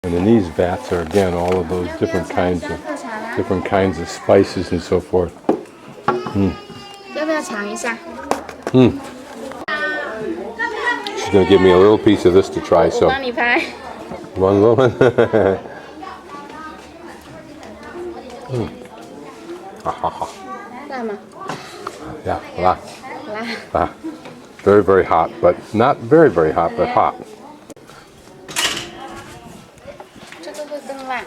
And in these vats are again all of those different kinds of spices and so forth. 要不要尝一下？ She's going to give me a little piece of this to try. 我 So 帮你拍。 one moment. Yeah, la. 辣。 Very, very hot, but not very, very hot, but hot. 这个会更辣。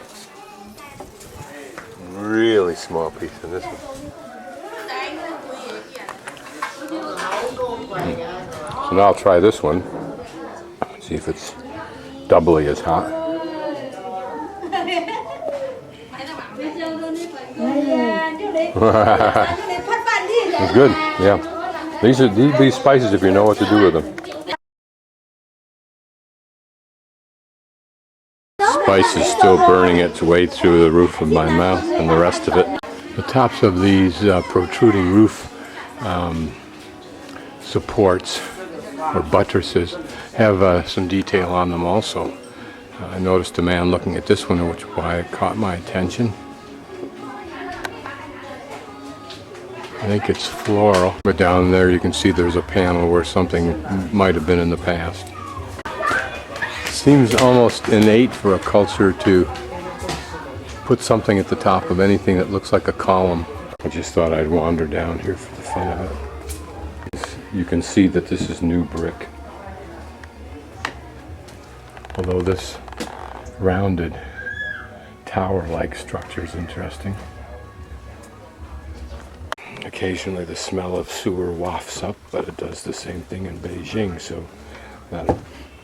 Really small piece in this one. So now I'll try this one. See if it's doubly as hot. It's good, yeah. These be spices if you know what to do with them. Spice is still burning its way through the roof of my mouth and the rest of it. The tops of these protruding roof supports or buttresses have some detail on them also. I noticed a man looking at this one, which is why it caught my attention. I think it's floral, but down there you can see there's a panel where something might have been in the past. Seems almost innate for a culture to put something at the top of anything that looks like a column. I just thought I'd wander down here for the fun of it. You can see that this is new brick. Although this rounded tower-like structure is interesting. Occasionally the smell of sewer wafts up, but it does the same thing in Beijing, so not a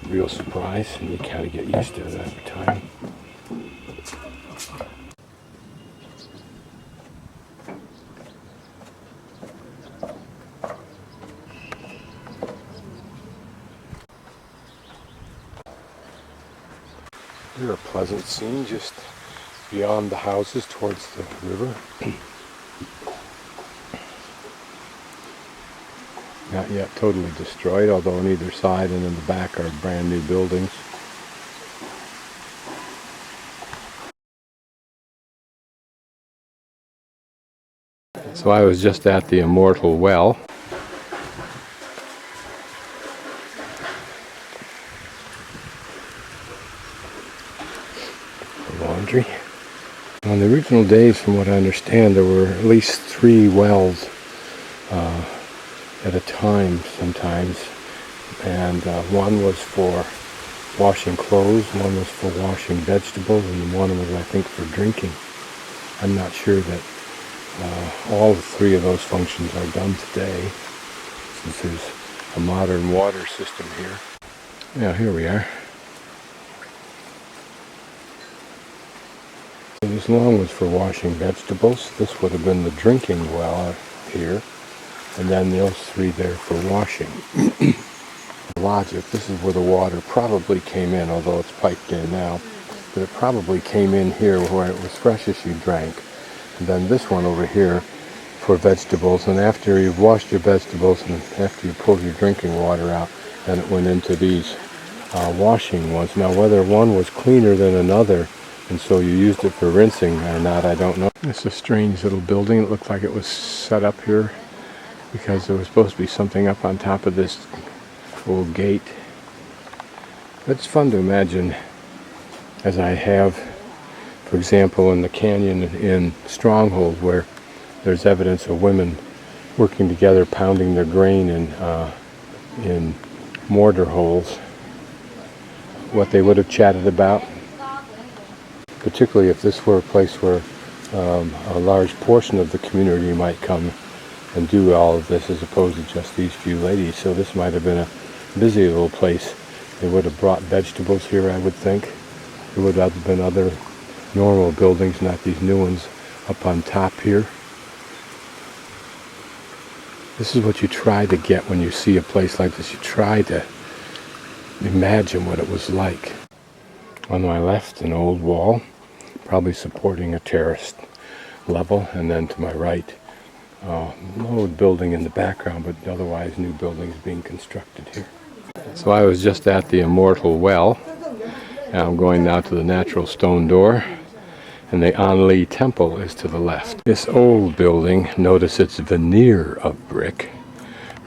real surprise, and you kind of get used to it over time. Here's a pleasant scene just beyond the houses towards the river. Not yet totally destroyed, although on either side and in the back are brand new buildings. So I was just at the Immortal Well. The laundry. On the original days, from what I understand, there were at least 3 wells at a time sometimes, and one was for washing clothes, one was for washing vegetables, and one was, I think, for drinking. I'm not sure that all 3 of those functions are done today, since there's a modern water system here. Yeah, here we are. So this long was for washing vegetables. This would have been the drinking well here. And then those 3 there for washing. Logic, this is where the water probably came in, although it's piped in now. But it probably came in here where it was fresh as you drank. And then this one over here for vegetables. And after you've washed your vegetables and after you pulled your drinking water out, then it went into these washing ones. Now whether one was cleaner than another, and so you used it for rinsing or not, I don't know. It's a strange little building. It looked like it was set up here because there was supposed to be something up on top of this old gate. It's fun to imagine, as I have, for example, in the canyon in Stronghold, where there's evidence of women working together, pounding their grain in mortar holes, what they would have chatted about, particularly if this were a place where a large portion of the community might come and do all of this as opposed to just these few ladies. So this might have been a busy little place. They would have brought vegetables here, I would think. There would have been other normal buildings, not these new ones up on top here. This is what you try to get when you see a place like this. You try to imagine what it was like. On my left, an old wall, probably supporting a terraced level, and then to my right, an old building in the background, but otherwise new buildings being constructed here. So I was just at the Immortal Well, Now I'm going now to the natural stone door, and the Anle Temple is to the left. This old building, notice its veneer of brick,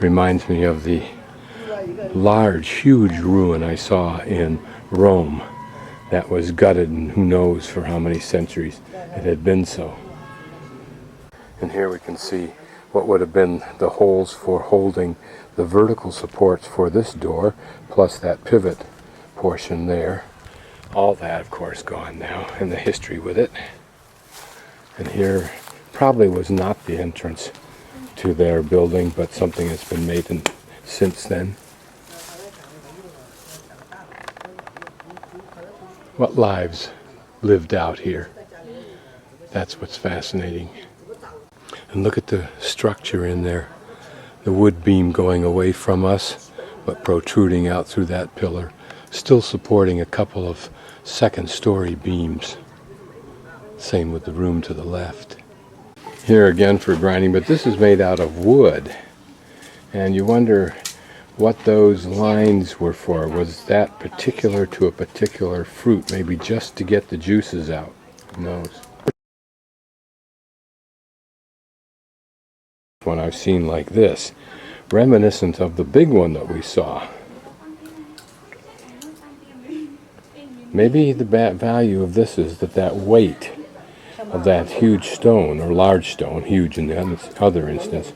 reminds me of the large, huge ruin I saw in Rome that was gutted, and who knows for how many centuries it had been so. And here we can see what would have been the holes for holding the vertical supports for this door, plus that pivot portion there. All that, of course, gone now, and the history with it. And here probably was not the entrance to their building, but something that's been made since then. What lives lived out here? That's what's fascinating. And look at the structure in there. The wood beam going away from us, but protruding out through that pillar, still supporting a couple of second-story beams. Same with the room to the left. Here again for grinding, but this is made out of wood. And you wonder what those lines were for. Was that particular to a particular fruit, maybe just to get the juices out? Who knows? One I've seen like this, reminiscent of the big one that we saw. Maybe the value of this is that weight of that huge stone, or large stone, huge in the other instance,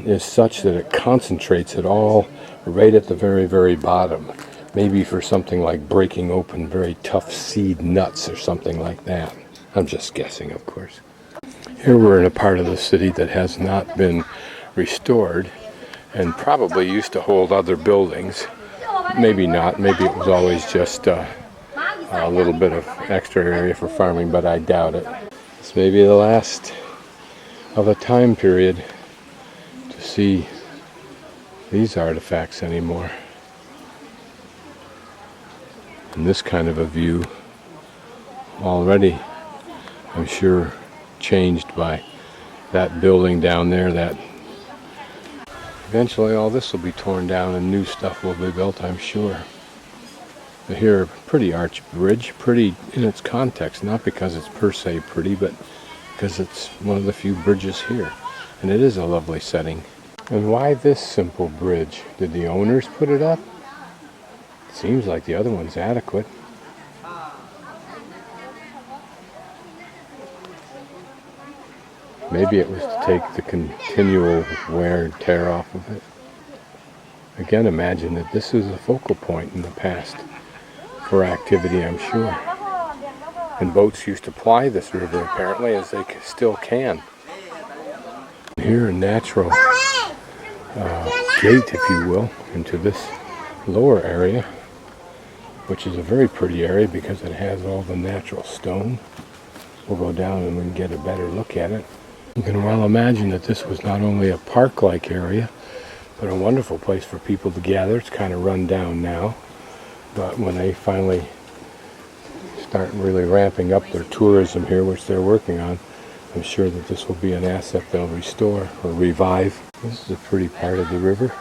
is such that it concentrates it all right at the very, very bottom. Maybe for something like breaking open very tough seed nuts or something like that. I'm just guessing, of course. Here we're in a part of the city that has not been restored and probably used to hold other buildings. Maybe not. Maybe it was always just a little bit of extra area for farming, but I doubt it. It's maybe the last of a time period to see these artifacts anymore. And this kind of a view already, I'm sure, changed by that building down there. That eventually all this will be torn down and new stuff will be built, I'm sure. But here, pretty arch bridge, pretty in its context, not because it's per se pretty, but because it's one of the few bridges here. And it is a lovely setting. And why this simple bridge? Did the owners put it up? It seems like the other one's adequate. Maybe it was to take the continual wear and tear off of it. Again, imagine that this is a focal point in the past for activity, I'm sure. And boats used to ply this river, apparently, as they still can. Here, a natural gate, if you will, into this lower area, which is a very pretty area because it has all the natural stone. We'll go down and we can get a better look at it. You can well imagine that this was not only a park-like area, but a wonderful place for people to gather. It's kind of run down now, but when they finally start really ramping up their tourism here, which they're working on, I'm sure that this will be an asset they'll restore or revive. This is a pretty part of the river.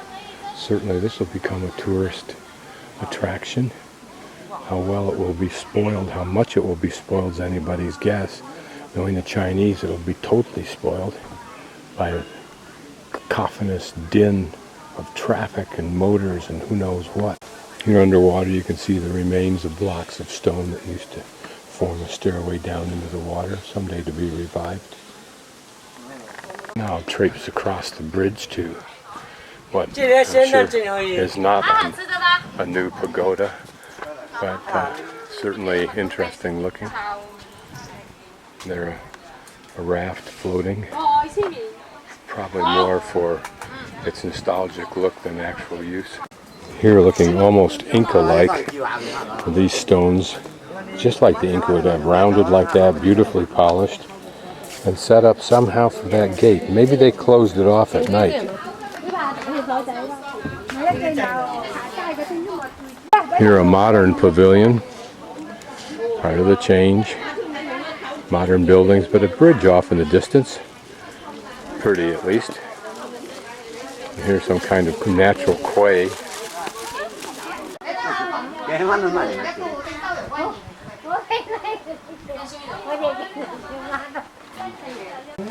Certainly this will become a tourist attraction. How well it will be spoiled, how much it will be spoiled is anybody's guess. Knowing the Chinese, it will be totally spoiled by a cacophonous din of traffic and motors and who knows what. Here underwater you can see the remains of blocks of stone that used to form a stairway down into the water, someday to be revived. Now I'll traipse across the bridge to what I'm sure is not a new pagoda, but certainly interesting looking. There a raft floating, probably more for its nostalgic look than actual use. Here looking almost Inca-like, these stones, just like the Inca would have, rounded like that, beautifully polished, and set up somehow for that gate. Maybe they closed it off at night. Here a modern pavilion, part of the change. Modern buildings, but a bridge off in the distance. Pretty, at least. And here's some kind of natural quay.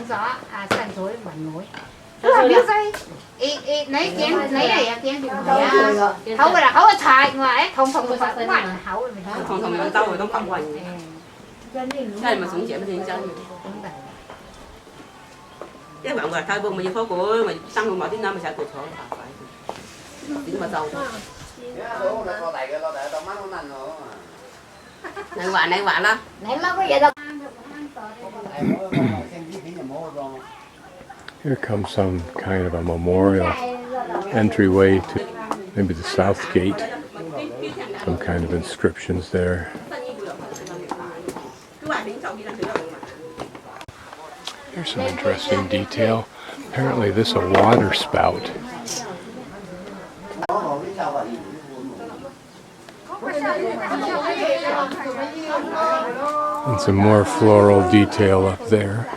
gió sàn dối bẩn nối biết dây lấy kiến lấy này kiến bị hấu là hấu chạy ngoài không phải ngoài hấu mình không mình tao rồi tao không hoài cái mà xuống chém thì chân các bạn vừa thay bông mà như phố của mà tăng luôn mọi tiếng năm mà sẽ tụt thôi phải tiếng mà giàu này quả lắm lấy má có vậy đâu. Here comes some kind of a memorial entryway to maybe the south gate. Some kind of inscriptions there. Here's some interesting detail. Apparently this is a water spout. And some more floral detail up there.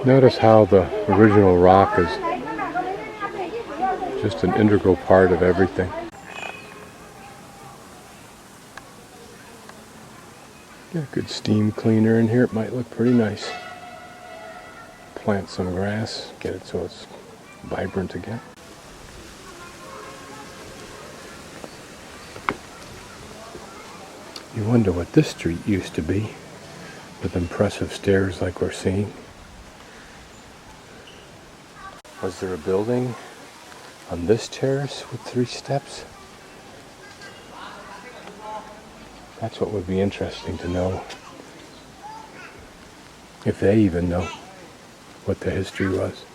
Notice how the original rock is just an integral part of everything. Got a good steam cleaner in here. It might look pretty nice. Plant some grass, get it so it's vibrant again. You wonder what this street used to be, with impressive stairs like we're seeing. Was there a building on this terrace with 3 steps? That's what would be interesting to know. If they even know what the history was.